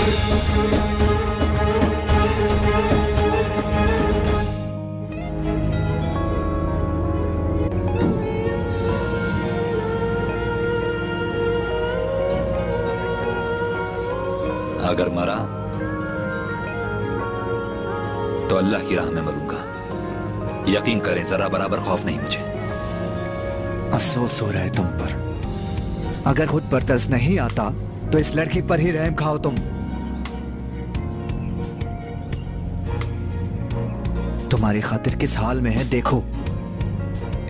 अगर मरा तो अल्लाह की राह में मरूंगा। यकीन करें, जरा बराबर खौफ नहीं मुझे। अफसोस हो रहा है तुम पर। अगर खुद पर तरस नहीं आता तो इस लड़की पर ही रहम खाओ तुम। तुम्हारी खातिर किस हाल में है देखो।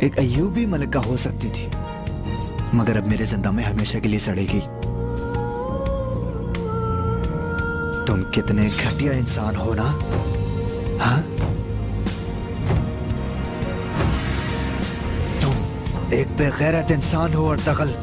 एक अय्यूबी मलिका हो सकती थी, मगर अब मेरे जिंदा में हमेशा के लिए सड़ेगी। तुम कितने घटिया इंसान हो ना, हाँ? तुम एक बेगैरत इंसान हो और दगल।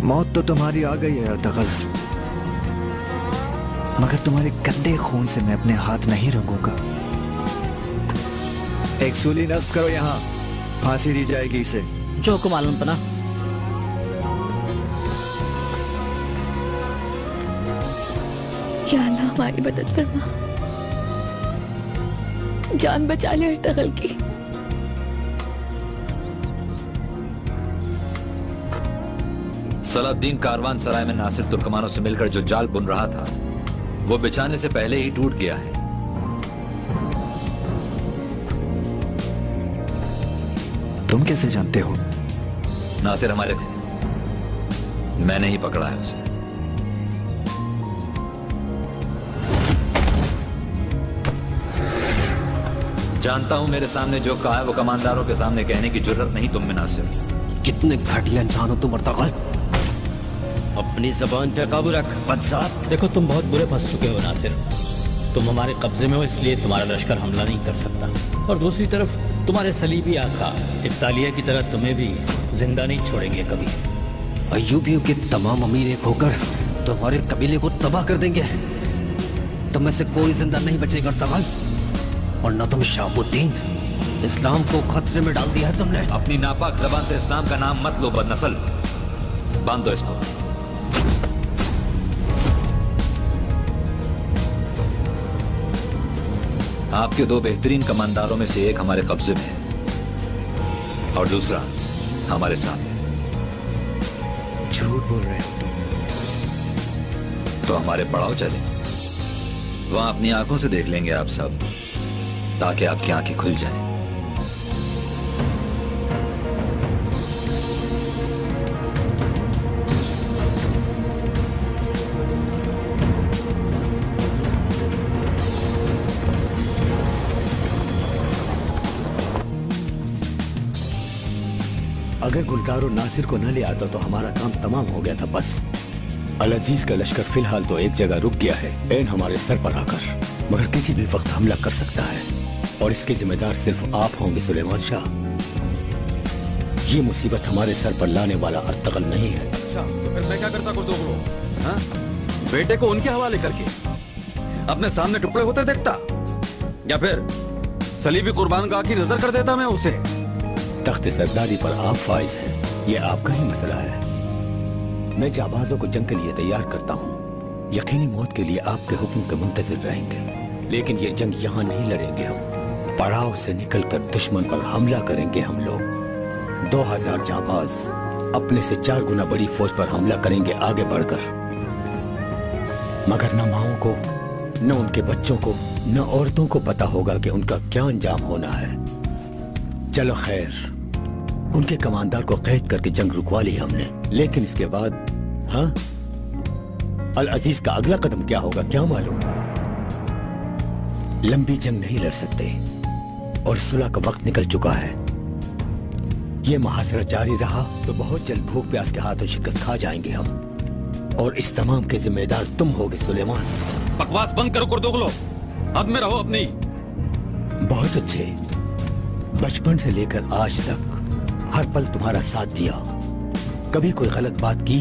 मौत तो तुम्हारी आ गई है अर्तगल, मगर तुम्हारे गंदे खून से मैं अपने हाथ नहीं रंगूंगा। एक सूली नस्ब करो, यहाँ फांसी दी जाएगी इसे। जो को मालूम पना। या अल्लाह हमारी मदद फरमा, जान बचा ले अर्तगल की। सलाउद्दीन कारवान सराय में नासिर तुर्कमानों से मिलकर जो जाल बुन रहा था वो बिछाने से पहले ही टूट गया है। तुम कैसे जानते हो? नासिर हमारे थे, मैंने ही पकड़ा है उसे। जानता हूं मेरे सामने जो कहा है वो कमांडारों के सामने कहने की जुर्रत नहीं तुम में नासिर। कितने घटिया इंसान हो तुम अर्तगल। अपनी जबान पे काबू रख बदसात। देखो तुम बहुत बुरे फंस चुके हो नासिर। तुम हमारे कब्जे में हो, इसलिए तुम्हारा लश्कर हमला नहीं कर सकता। और दूसरी तरफ तुम्हारे सलीबी आका इफ्तालिया की तरह तुम्हें भी जिंदा नहीं छोड़ेंगे कभी। अय्यूबियों के तमाम अमीर एक होकर तुम्हारे कबीले को तबाह कर देंगे। तुम में से कोई जिंदा नहीं बचेगा अर्तगल। और न तुम शहाबुद्दीन, इस्लाम को खतरे में डाल दिया है तुमने। अपनी नापाक जबान से इस्लाम का नाम मत लो बदनस्ल। बांध दो इसको। आपके दो बेहतरीन कमांडारों में से एक हमारे कब्जे में है और दूसरा हमारे साथ है। झूठ बोल रहे हो तुम। तो हमारे पड़ाव चले, वहां अपनी आंखों से देख लेंगे आप सब, ताकि आपकी आंखें खुल जाएं। अगर गुलजार और नासिर को न ले आता तो हमारा काम तमाम हो गया था। बस अल अजीज का लश्कर फिलहाल तो एक जगह रुक गया है, ऐन हमारे सर पर आकर, मगर किसी भी वक्त हमला कर सकता है और इसके जिम्मेदार सिर्फ आप होंगे सुलेमान शाह। ये मुसीबत हमारे सर पर लाने वाला अर्तगल नहीं है। अच्छा, तो फिर मैं क्या करता गुर्दोगलो? हाँ? बेटे को उनके हवाले करके अपने सामने टुकड़े होते देखता, या फिर सलीबी कुर्बान का आखिर नजर कर देता मैं उसे। तख्त सरदारी पर आप फाइज हैं, ये आपका ही मसला है। मैं जाबाजों को जंग के लिए तैयार करता हूँ। यकीनी मौत के लिए आपके हुक्म के मुंतजिर रहेंगे, लेकिन ये जंग यहाँ नहीं लड़ेंगे हम। पड़ाव से निकलकर दुश्मन पर हमला करेंगे हम लोग। 2000 जाबाज अपने से 4 गुना बड़ी फौज पर हमला करेंगे आगे बढ़कर। मगर न माओं को, न उनके बच्चों को, न औरतों को पता होगा कि उनका क्या अंजाम होना है। चलो खैर, उनके कमांडर को कैद करके जंग रुकवा ली हमने, लेकिन इसके बाद हाँ, अल अजीज का अगला कदम क्या होगा क्या मालूम। लंबी जंग नहीं लड़ सकते और सुलह का वक्त निकल चुका है। ये मुहासरा जारी रहा तो बहुत जल्द भूख प्यास के हाथों शिकस्त खा जाएंगे हम, और इस तमाम के जिम्मेदार तुम होगे सुलेमान। बकवास बंद करो कुर्दोगलो, हद में रहो अपनी। बहुत बहुत अच्छे। बचपन से लेकर आज तक हर पल तुम्हारा साथ दिया। कभी कोई गलत बात की,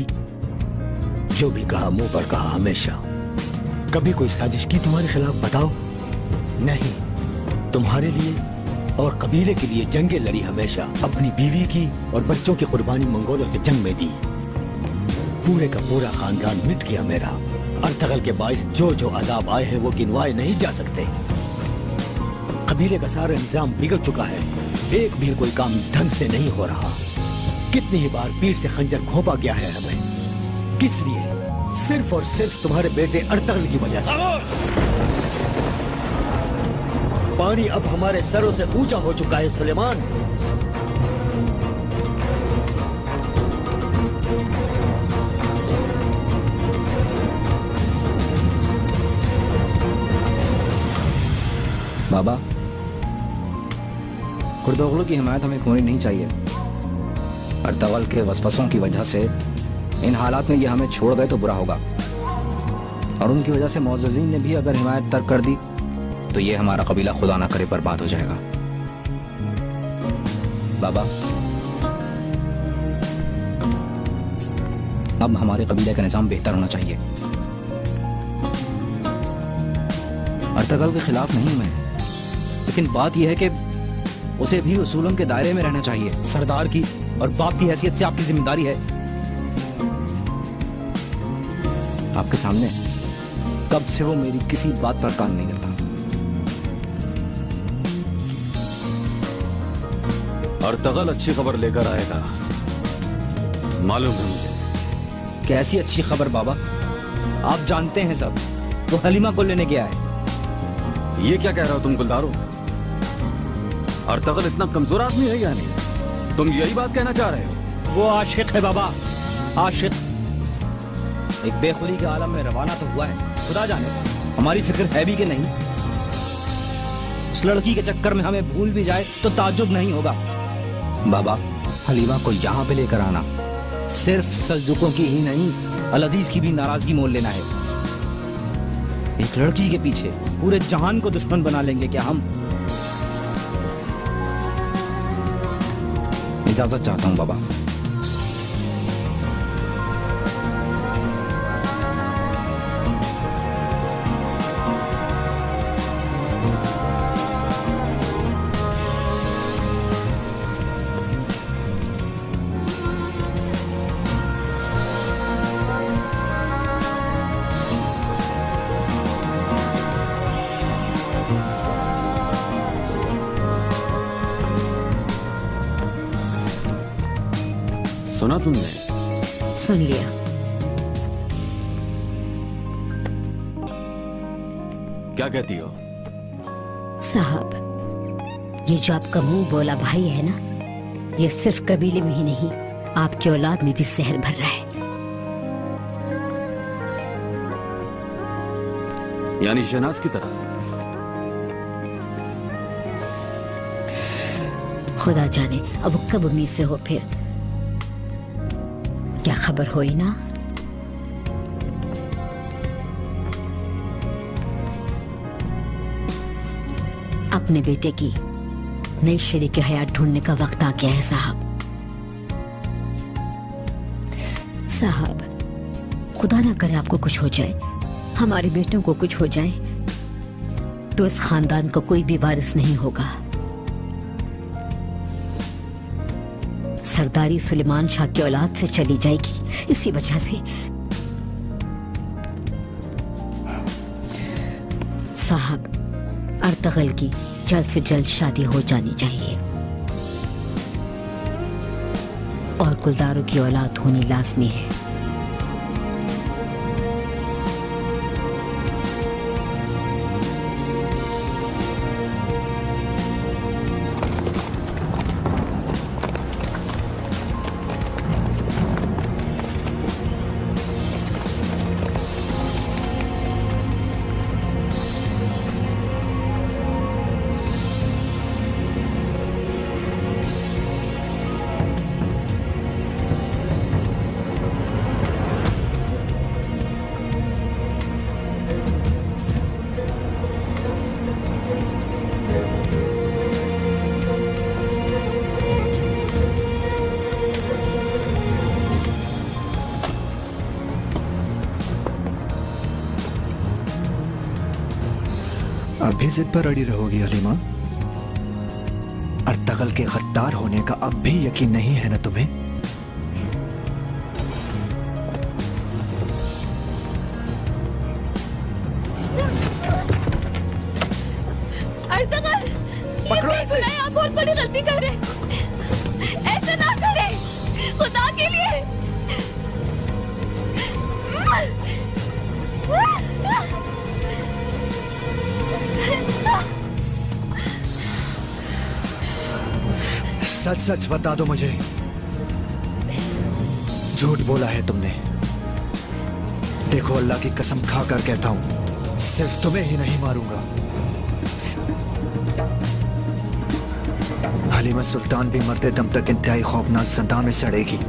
जो भी कहा मुंह पर कहा हमेशा। कभी कोई साजिश की तुम्हारे खिलाफ, बताओ? नहीं, तुम्हारे लिए और कबीले के लिए जंगें लड़ी हमेशा। अपनी बीवी की और बच्चों की कुर्बानी मंगोलों से जंग में दी। पूरे का पूरा खानदान मिट गया मेरा। अर्तगल के बाइस जो जो अजाब आए हैं वो गिनवाए नहीं जा सकते। कबीले का सारा निजाम बिगड़ चुका है। एक भी कोई काम ढंग से नहीं हो रहा। कितनी ही बार पीठ से खंजर घोंपा गया है हमें। किस लिए? सिर्फ और सिर्फ तुम्हारे बेटे अर्तगल की वजह से। पानी अब हमारे सरों से ऊंचा हो चुका है सुलेमान। बाबा, कुर्दोगलू की हिमायत हमें खोनी नहीं चाहिए। अर्तगल के वसवसों की वजह से इन हालात में ये हमें छोड़ गए तो बुरा होगा, और उनकी वजह से मौजूदीन ने भी अगर हिमायत तर्क कर दी तो ये हमारा कबीला खुदा ना करे बर्बाद हो जाएगा। बाबा, अब हमारे कबीले का निजाम बेहतर होना चाहिए। अर्तगल के खिलाफ नहीं मैं, लेकिन बात यह है कि उसे भी उसूलों के दायरे में रहना चाहिए। सरदार की और बाप की हैसियत से आपकी जिम्मेदारी है। आपके सामने कब से वो मेरी किसी बात पर कान नहीं करता। अर्तगल अच्छी खबर लेकर आएगा, मालूम है मुझे। कैसी अच्छी खबर बाबा? आप जानते हैं सब। वो हलीमा को लेने गया है। ये क्या कह रहे हो तुम गुलदारो? अर्तगल इतना कमजोर आदमी है या नहीं? तुम यही बात कहना चाह रहे हो? वो आशिक है बाबा, आशिक। एक बेखुदी के आलम में रवाना तो हुआ है। खुदा जाने हमारी फिक्र है भी कि नहीं। उस लड़की के चक्कर में हमें भूल भी जाए तो ताज्जुब नहीं होगा। बाबा, हलीमा को यहाँ पे लेकर आना सिर्फ सल्जुकों की ही नहीं, अल अजीज की भी नाराजगी मोल लेना है। एक लड़की के पीछे पूरे जहान को दुश्मन बना लेंगे क्या हम? इजाजत चाहता हूं बाबा। सुना तुमने? सुन लिया। क्या कहती हो? साहब, ये जो आपका मुंह बोला भाई है ना, ये सिर्फ कबीले में ही नहीं, आपकी औलाद में भी जहर भर रहा है। यानी शहनाज की तरह? खुदा जाने अब वो कब उम्मीद से हो फिर। क्या खबर हुई ना? अपने बेटे की नई शरीक हयात ढूंढने का वक्त आ गया है साहब। साहब, खुदा ना करे आपको कुछ हो जाए, हमारे बेटों को कुछ हो जाए तो इस खानदान को कोई भी वारिस नहीं होगा। सरदारी सुलेमान शाह की औलाद से चली जाएगी। इसी वजह से साहब, अर्तगल की जल्द से जल्द शादी हो जानी चाहिए और गुलदारों की औलाद होनी लाजमी है। अब भी जिद पर अड़ी रहोगी हलीमा? अर्तगल के गद्दार होने का अब भी यकीन नहीं है ना तुम्हें? अर्तगल, पकड़ो ऐसे। आप बहुत बड़ी गलती कर रहे हैं। ऐसे ना करें, खुदा के लिए। सच सच बता दो मुझे, झूठ बोला है तुमने? देखो, अल्लाह की कसम खाकर कहता हूं, सिर्फ तुम्हें ही नहीं मारूंगा, हलीमा सुल्तान भी मरते दम तक इंतहाई खौफनाक ज़िंदा में सड़ेगी।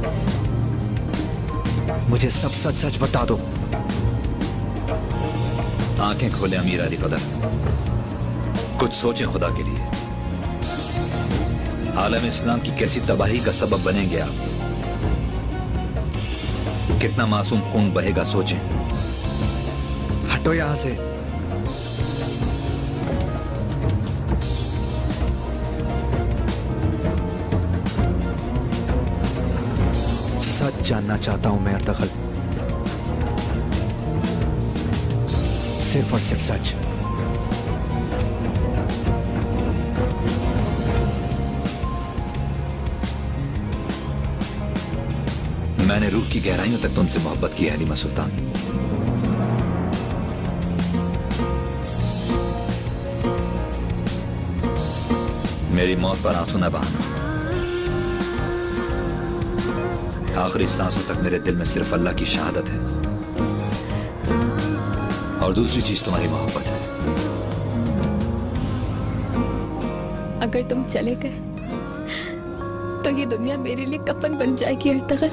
मुझे सब सच सच बता दो। आंखें खोले अमीर अली कदर, कुछ सोचें खुदा के लिए। आलम इस्लाम की कैसी तबाही का सबब बनेंगे आप? कितना मासूम खून बहेगा सोचें। हटो यहां से। सच जानना चाहता हूं मैं अर्तगल, सिर्फ और सिर्फ सच। मैंने रूह की गहराइयों तक तुमसे मोहब्बत की है हलीमा सुल्तान। मेरी मौत पर आंसू न बहाना। आखिरी सांसों तक मेरे दिल में सिर्फ अल्लाह की शहादत है, और दूसरी चीज तुम्हारी मोहब्बत है। अगर तुम चले गए तो ये दुनिया मेरे लिए कफन बन जाएगी अर्तगल।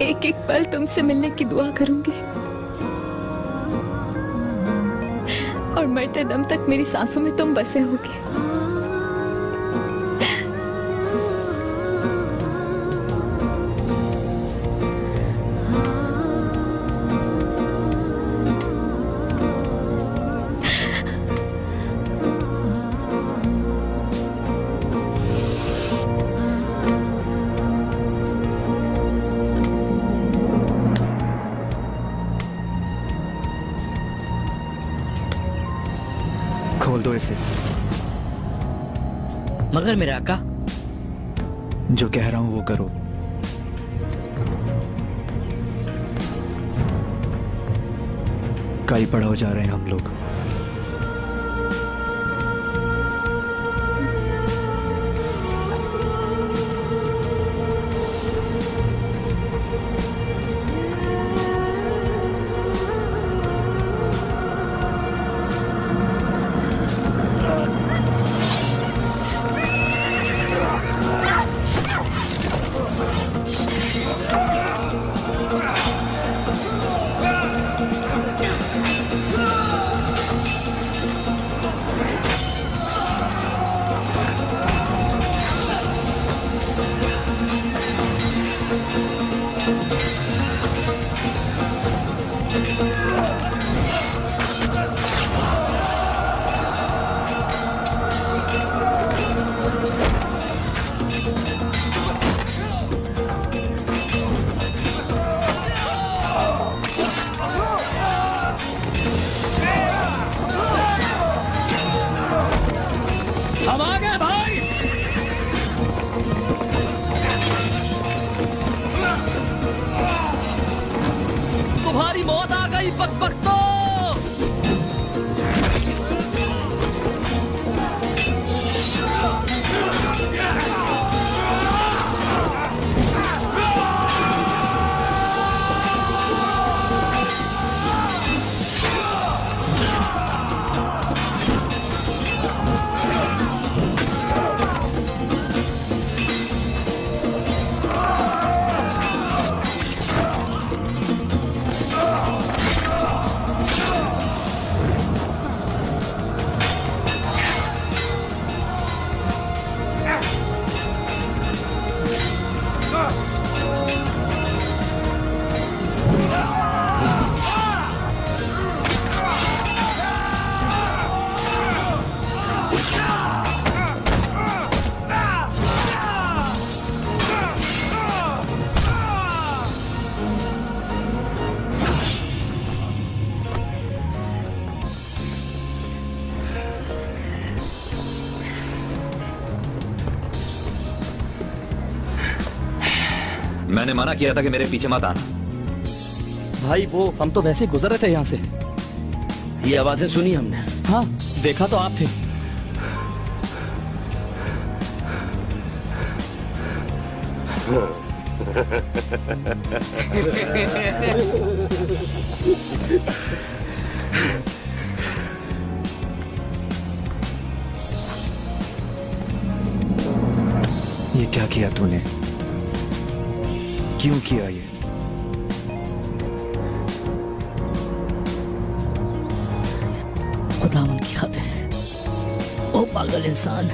एक एक पल तुमसे मिलने की दुआ करूंगी, और मरते दम तक मेरी सांसों में तुम बसे होगे। खोल दो इसे। मगर मेरे आका, जो कह रहा हूं वो करो। कई पड़ाव जा रहे हैं हम लोग। हम आ गए भाई। तुम्हारी मौत आ गई बदबख्तों। मैंने मना किया था कि मेरे पीछे मत आना। भाई वो हम तो वैसे गुजर रहे थे यहाँ से। ये आवाजें सुनी हमने। हाँ देखा तो आप थे। ये क्या किया तूने? क्यों किया ये? खुदा उनकी खातिर। ओ पागल इंसान।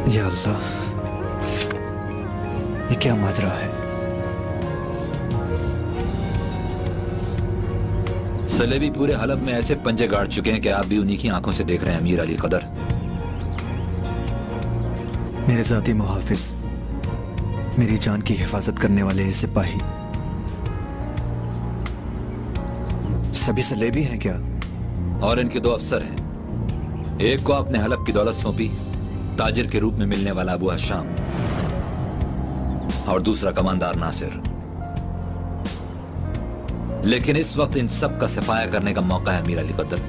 या अल्लाह, ये क्या माजरा है? सलेबी पूरे हलब में ऐसे पंजे गाड़ चुके हैं कि आप भी उन्हीं की आंखों से देख रहे हैं अमीर अली कदर। मेरे जाती मुहाफिज, मेरी जान की हिफाजत करने वाले ये सिपाही सभी सलेबी हैं क्या? और इनके दो अफसर हैं। एक को आपने हलब की दौलत सौंपी, ताजिर के रूप में मिलने वाला अबू हशाम, और दूसरा कमांडर नासिर। लेकिन इस वक्त इन सब का सफाया करने का मौका है अमीर अली कदर।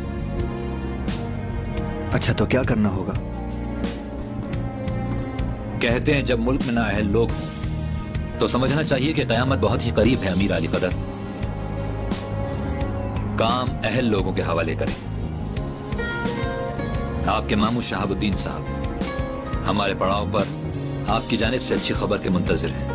अच्छा तो क्या करना होगा? कहते हैं जब मुल्क में ना अहल लोग हों तो समझना चाहिए कि कयामत बहुत ही करीब है अमीर अली कदर। काम अहल लोगों के हवाले करें। आपके मामू शहाबुद्दीन साहब हमारे पड़ाव पर आपकी जानिब से अच्छी खबर के मुंतजिर हैं।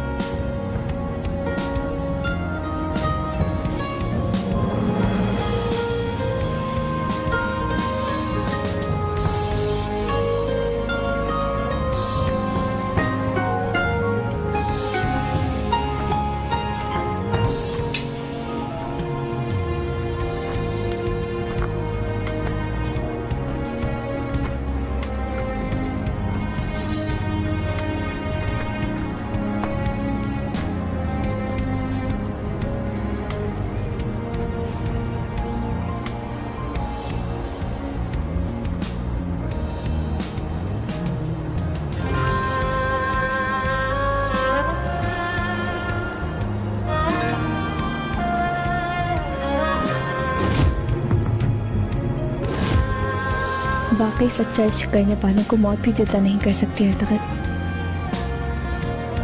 वाकई सच्चा इश्क करने वालों को मौत भी जुदा नहीं कर सकती अर्तगत।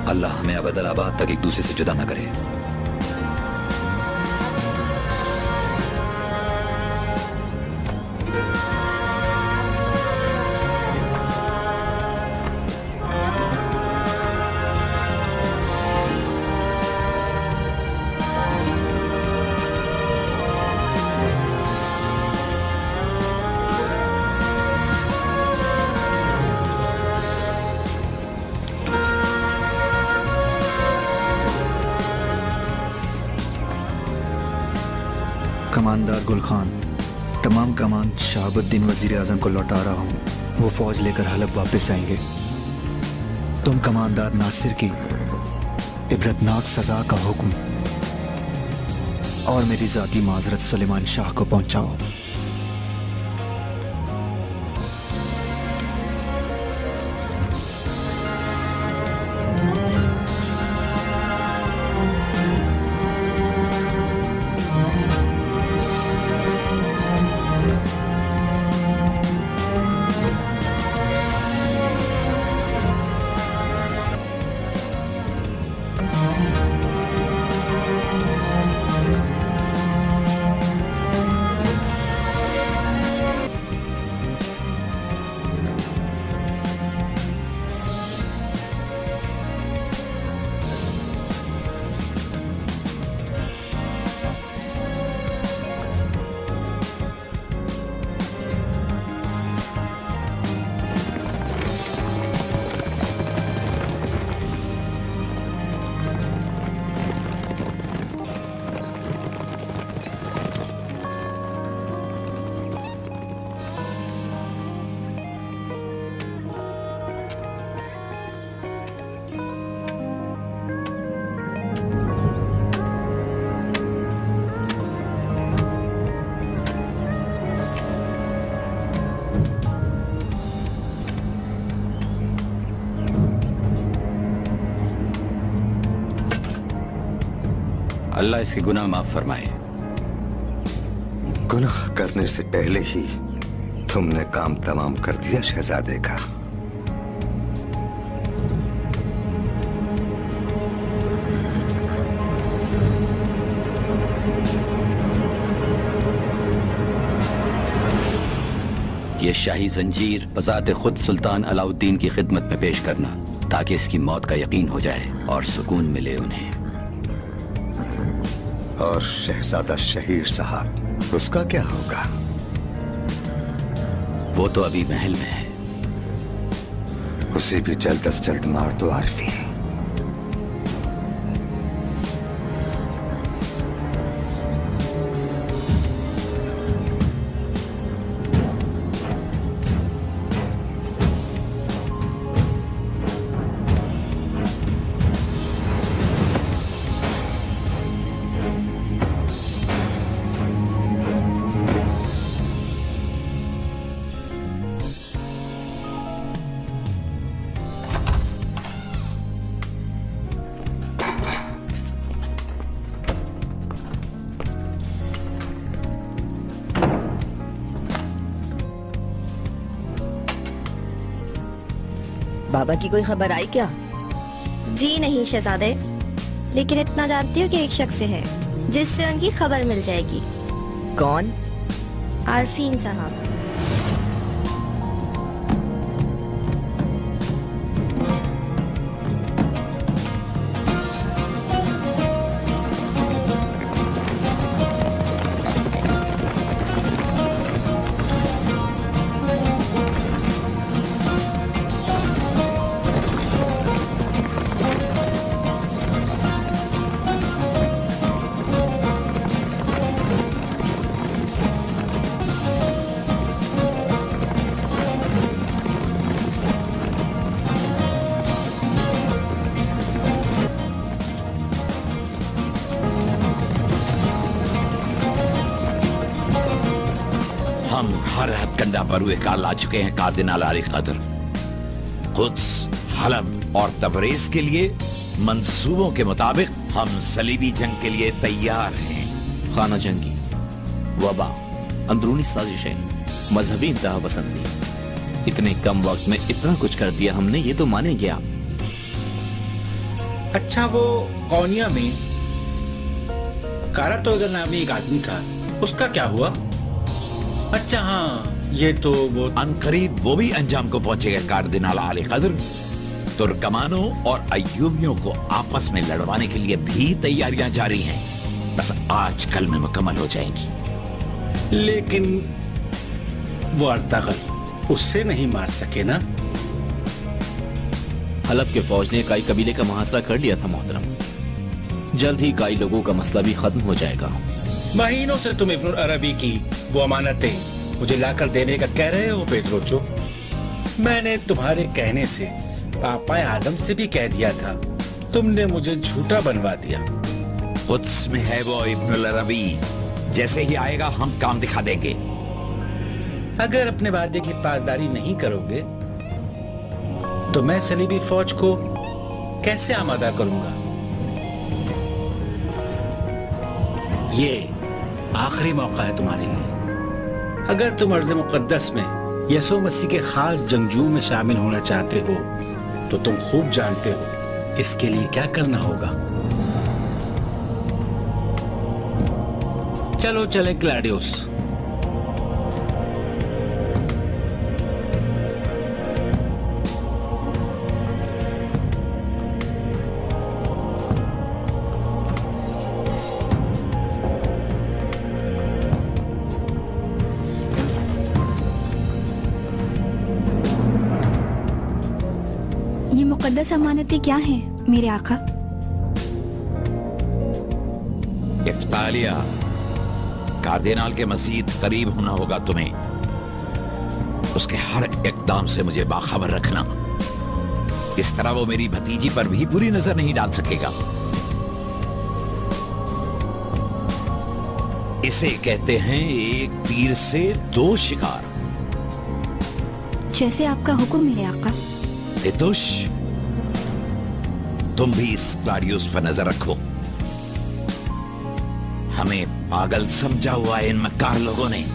अल्लाह हमें अबदल आबाद तक एक दूसरे से जुदा न करे। कमांडर गुल खान, तमाम कमान शहाबुद्दीन वजीर आजम को लौटा रहा हूँ। वो फौज लेकर हलब वापस आएंगे। तुम कमांडर नासिर की इबरतनाक सजा का हुक्म और मेरी जाती माजरत सुलेमान शाह को पहुंचाओ। अल्लाह इसके गुनाह माफ फरमाए। गुनाह करने से पहले ही तुमने काम तमाम कर दिया शहजादे का। ये शाही जंजीर बजाते खुद सुल्तान अलाउद्दीन की खिदमत में पेश करना, ताकि इसकी मौत का यकीन हो जाए और सुकून मिले उन्हें। और शहजादा शहीर साहब, उसका क्या होगा? वो तो अभी महल में है। उसे भी जल्द अज जल्द मार दो आरफीन। बाबा की कोई खबर आई क्या? जी नहीं शहजादे, लेकिन इतना जानती हूँ कि एक शख्स है जिससे उनकी खबर मिल जाएगी। कौन? आरफीन साहब। पर हुए काल आ चुके हैं कार्दिनाल आली कदर। कुद्स, हलब और तबरेज के लिए मंसूबों के मुताबिक हम सलीबी जंग के लिए तैयार हैं। खाना जंगी, वबा, अंदरूनी साजिशें, मजहबी इंतहा पसंदी, इतने कम वक्त में इतना कुछ कर दिया हमने, ये तो मानेंगे आप। अच्छा, वो कौनिया में कारातोगर नामी एक आदमी था, उसका क्या हुआ? अच्छा हाँ, ये तो वो अनकरीब वो भी अंजाम को पहुंचेगा कार्दिनाल आली कदर। तुर्कमानों और अय्यूबियों को आपस में लड़वाने के लिए भी तैयारियां जारी हैं, बस आज कल में मुकम्मल हो जाएंगी। लेकिन वो अर्तागल उससे नहीं मार सके ना? हलब के फौज ने काई कबीले का मुहासरा कर लिया था मोहतरम। जल्द ही काई लोगों का मसला भी खत्म हो जाएगा। महीनों से तुम इब्न अरबी की वो अमानतें मुझे लाकर देने का कह रहे हो पेट्रोचो। मैंने तुम्हारे कहने से पापा आजम से भी कह दिया था, तुमने मुझे झूठा बनवा दिया। कुद्स में है वो इब्न अरबी, जैसे ही आएगा हम काम दिखा देंगे। अगर अपने वादे की पासदारी नहीं करोगे तो मैं सलीबी फौज को कैसे आमादा करूंगा? ये आखिरी मौका है तुम्हारे लिए। अगर तुम अर्ज़ मुक़द्दस में यसु मसीह के खास जंगजू में शामिल होना चाहते हो तो तुम खूब जानते हो इसके लिए क्या करना होगा। चलो चलें क्लैडियोस। मुकद्दस अमानतें क्या हैं मेरे आका? इफ्तालिया, कार्दिनाल के मजीद करीब होना होगा तुम्हें। उसके हर इकदाम से मुझे बाखबर रखना। इस तरह वो मेरी भतीजी पर भी बुरी नजर नहीं डाल सकेगा। इसे कहते हैं एक तीर से दो शिकार। जैसे आपका हुक्म मेरे आका। तितुश, तुम भी इस क्लाडियोस पर नजर रखो। हमें पागल समझा हुआ है इन मक्कार लोगों ने।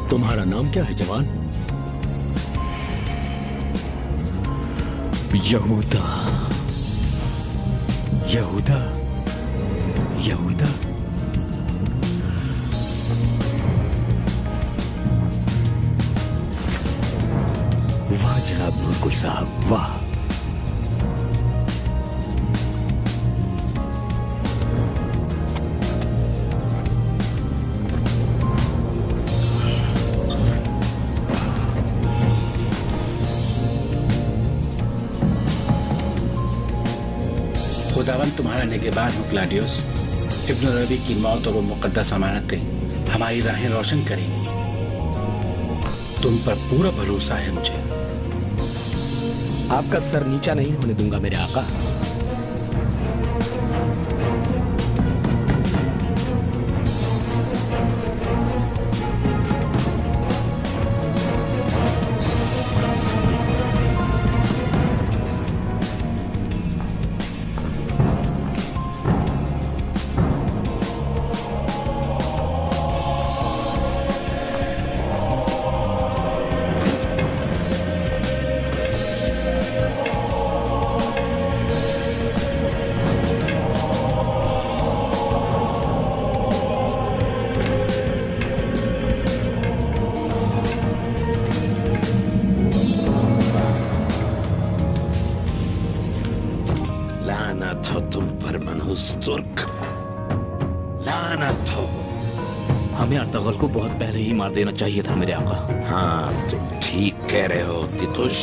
तुम्हारा नाम क्या है जवान? यहूदा। यहूदा? यहूदा? वाह जनाब नूरकुल साहब, वाह। खुदावन तुम्हारा निगहबान हो क्लाडियोस। इब्न रबी की मौत और वो मुकद्दस अमानतें हमारी राहें रोशन करेंगी। तुम पर पूरा भरोसा है मुझे। आपका सर नीचा नहीं होने दूंगा मेरे आका। तुर्क, लानत हो। हमें अर्तगल को बहुत पहले ही मार देना चाहिए था मेरे आका। हाँ तुम ठीक कह रहे हो तितुश।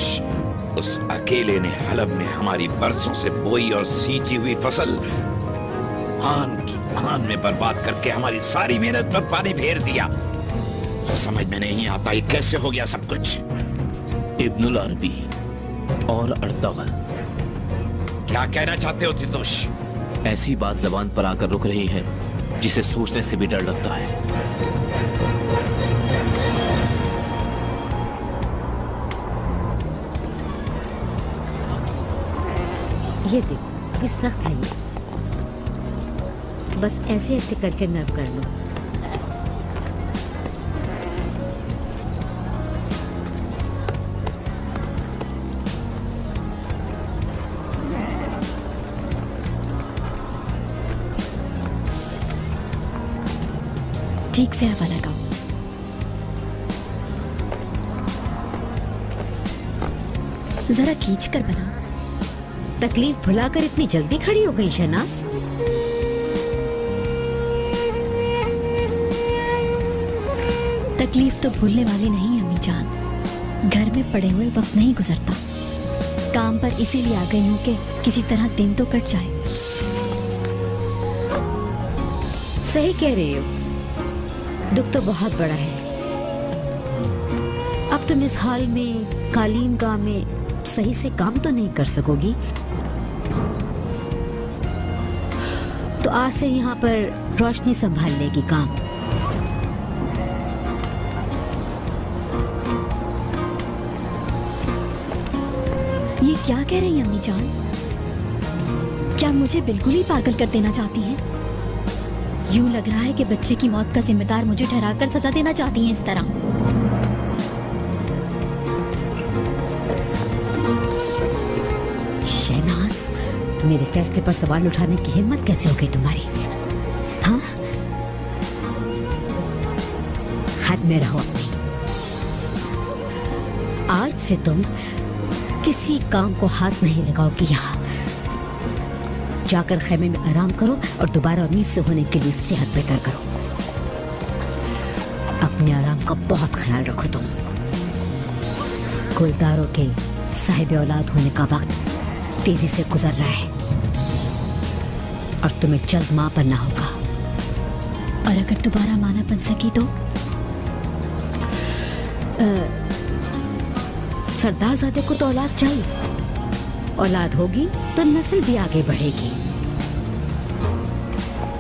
उस अकेले ने हलब में हमारी बरसों से बोई और सींची हुई फसल आन की आन में बर्बाद करके हमारी सारी मेहनत पर पानी फेर दिया। समझ में नहीं आता ये कैसे हो गया सब कुछ। इब्नुल अरबी और अर्तगल। क्या कहना चाहते हो तितुश? ऐसी बात जबान पर आकर रुक रही है जिसे सोचने से भी डर लगता है। ये देखो, ये सख्त है ये। बस ऐसे ऐसे करके नर्व कर लो। ठीक से हवा लगाओ। जरा खींच कर बनाओ। तकलीफ भुलाकर इतनी जल्दी खड़ी हो गई शहनाज? तकलीफ तो भूलने वाली नहीं अम्मी जान। घर में पड़े हुए वक्त नहीं गुजरता। काम पर इसीलिए आ गई हूँ कि किसी तरह दिन तो कट जाए। सही कह रही हो, दुख तो बहुत बड़ा है। अब तुम इस हाल में कालीन गांव में सही से काम तो नहीं कर सकोगी, तो आज से यहाँ पर रोशनी संभाल लेगी काम। ये क्या कह रही हैं अम्मी जान? क्या मुझे बिल्कुल ही पागल कर देना चाहती हैं? यूं लग रहा है कि बच्चे की मौत का जिम्मेदार मुझे ठहराकर सजा देना चाहती हैं इस तरह। शहनाज, मेरे फैसले पर सवाल उठाने की हिम्मत कैसे हो गई तुम्हारी? हाँ, में रहो अपनी। आज से तुम किसी काम को हाथ नहीं लगाओगी। यहाँ जाकर खेमे में आराम करो और दोबारा उम्मीद से होने के लिए सेहत बेहतर करो। अपने आराम का बहुत ख्याल रखो तुम। गुलदारों के साहिब औलाद होने का वक्त तेजी से गुजर रहा है और तुम्हें जल्द मां बनना होगा। और अगर दोबारा मां ना बन सकी तो? सरदारजादे को तो औलाद चाहिए। औलाद होगी तो नस्ल भी आगे बढ़ेगी।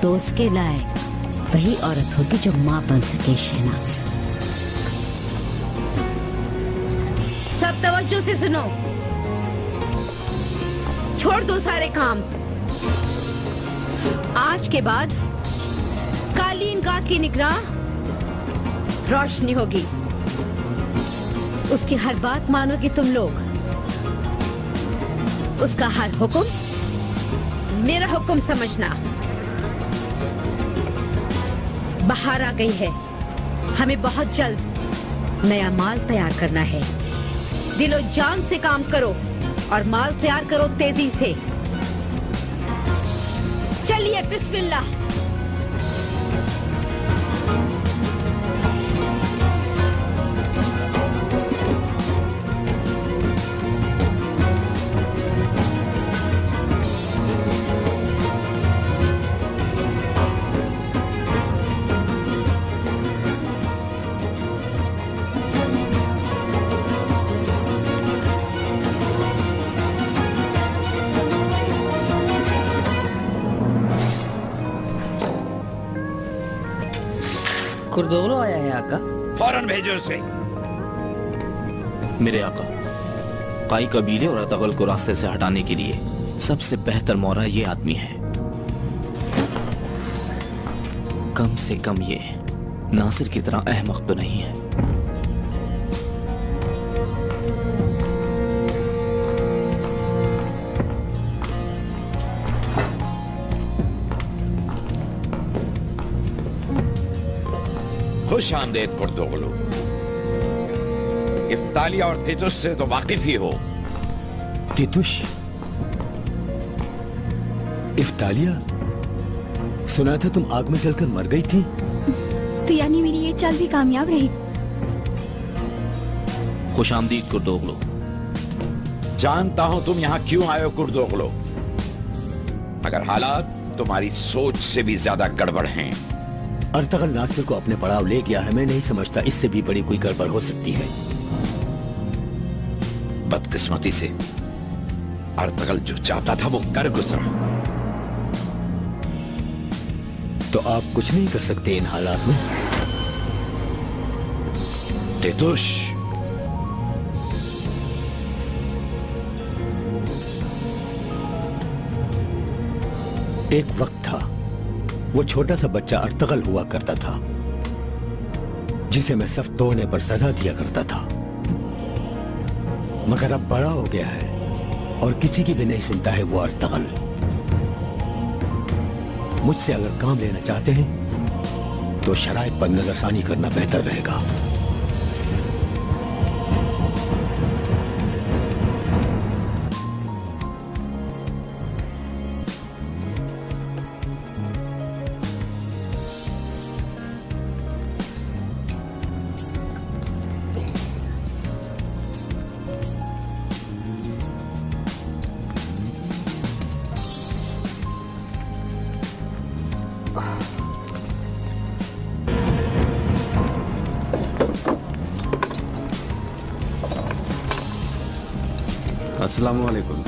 तो उसके लायक वही औरत होगी जो मां बन सके। शहनाज, सब तवज्जो से सुनो। छोड़ दो सारे काम। आज के बाद कालीन का की निगरान रोशनी होगी। उसकी हर बात मानोगे तुम लोग। उसका हर हुक्म मेरा हुक्म समझना। बाहर आ गई है, हमें बहुत जल्द नया माल तैयार करना है। दिलो जान से काम करो और माल तैयार करो तेजी से। चलिए बिस्मिल्लाह। कुर्दोगलो आया है आका। फौरन भेजो उसे। मेरे आका, काई कबीले और अतगल को रास्ते से हटाने के लिए सबसे बेहतर मौरा ये आदमी है। कम से कम ये नासिर की तरह अहमक तो नहीं है। खुश आमदेद कुर्दोगलो। इफ्तालिया और तितुस से तो वाकिफ ही हो। तितुश? इफ्तालिया? सुना था तुम आग में जलकर मर गई थी। तो यानी मेरी ये चाल भी कामयाब रही। खुश आमदीद कुर्दोगलो। जानता हूं तुम यहां क्यों आए हो कुर्दोगलो। अगर हालात तुम्हारी सोच से भी ज्यादा गड़बड़ हैं। अर्तगल नासिर को अपने पड़ाव ले गया है। मैं नहीं समझता इससे भी बड़ी कोई गड़बड़ हो सकती है। बदकिस्मती से अर्तगल जो चाहता था वो कर गुजरा। तो आप कुछ नहीं कर सकते इन हालात में। तितुश, एक वक्त था, वो छोटा सा बच्चा अर्तगल हुआ करता था, जिसे मैं सफ तोड़ने पर सजा दिया करता था। मगर अब बड़ा हो गया है और किसी की भी नहीं सुनता है वो अर्तगल। मुझसे अगर काम लेना चाहते हैं तो शराइत पर नजरसानी करना बेहतर रहेगा। अस्सलाम वालेकुम।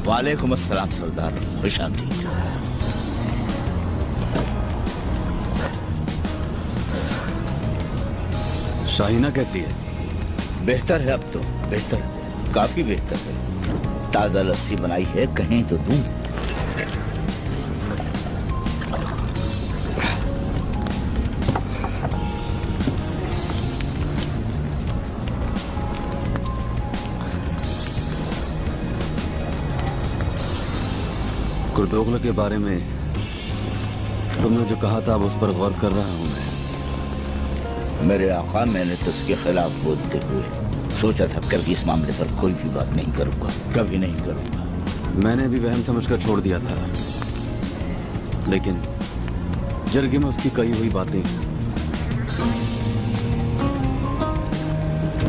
वालेकुम अस्सलाम सरदार, खुश आमदीद। शाहीना कैसी है? बेहतर है अब तो, बेहतर, काफी बेहतर है। ताजा लस्सी बनाई है, कहें तो दूं। कुर्दोगलो के बारे में तुमने जो कहा था अब उस पर गौर कर रहा हूं मैं। मेरे आका, मैंने तो उसके खिलाफ बोलते हुए सोचा था कभी इस मामले पर कोई भी बात नहीं करूंगा, कभी नहीं करूंगा। मैंने भी वहम समझकर छोड़ दिया था, लेकिन जरगे में उसकी कही हुई बातें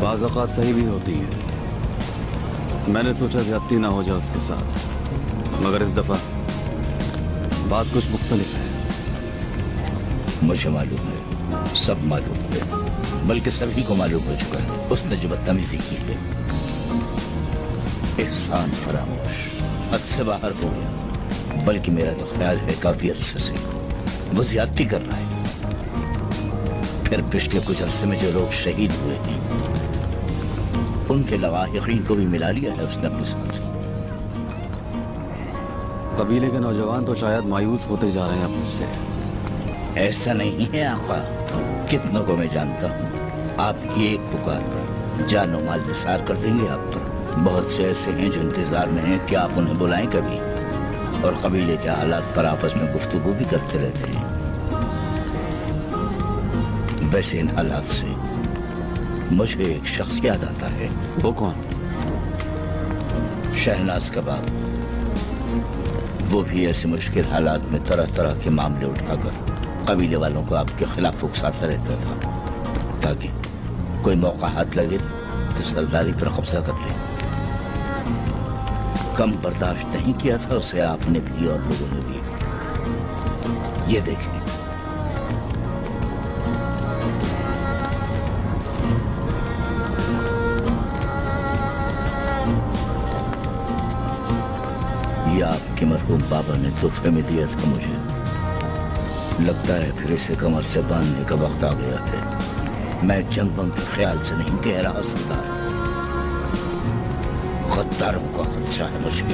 बाज़ औक़ात सही भी होती है। मैंने सोचा ज्यादती ना हो जाए उसके साथ, मगर इस दफा बात कुछ मुख्तलिफ है। मुझे मालूम है, सब मालूम है, बल्कि सभी को मालूम हो चुका है उसने जो बदतमीजी की है। एहसान फरामोश, हद से बाहर हो गया। बल्कि मेरा तो ख्याल है काफी अरसे से वो ज्यादती कर रहा है। फिर पिछले कुछ अरसे में जो लोग शहीद हुए हैं उनके लवाहिकीन को भी मिला लिया है उसने अपने साथ। कबीले के नौजवान तो शायद मायूस होते जा रहे हैं अब मुझसे। ऐसा नहीं है आका, कितनों को मैं जानता हूँ आपकी एक पुकार पर जानो माल निसार कर देंगे आप पर। बहुत से ऐसे हैं जो इंतजार में हैं कि आप उन्हें बुलाएं कभी, और कबीले के हालात पर आपस में गुफ्तगू भी करते रहते हैं। वैसे इन हालात से मुझे एक शख्स याद आता है। वो कौन? शहनाज कबाब। वो भी ऐसे मुश्किल हालात में तरह तरह के मामले उठाकर कबीले वालों को आपके खिलाफ उकसाता रहता था, ताकि कोई मौका हाथ लगे तो सरदारी पर कब्जा कर ले। कम बर्दाश्त नहीं किया था उसे आपने भी और लोगों ने भी। ये देखें, ये आपके मरहूम बाबा ने तोहफे में दिया था मुझे। लगता है फिर इसे कमर से बांधने का वक्त आ गया है। मैं जंग वंग के ख्याल से नहीं कह रहा सरदार, गद्दारों का खदशा है मुझे।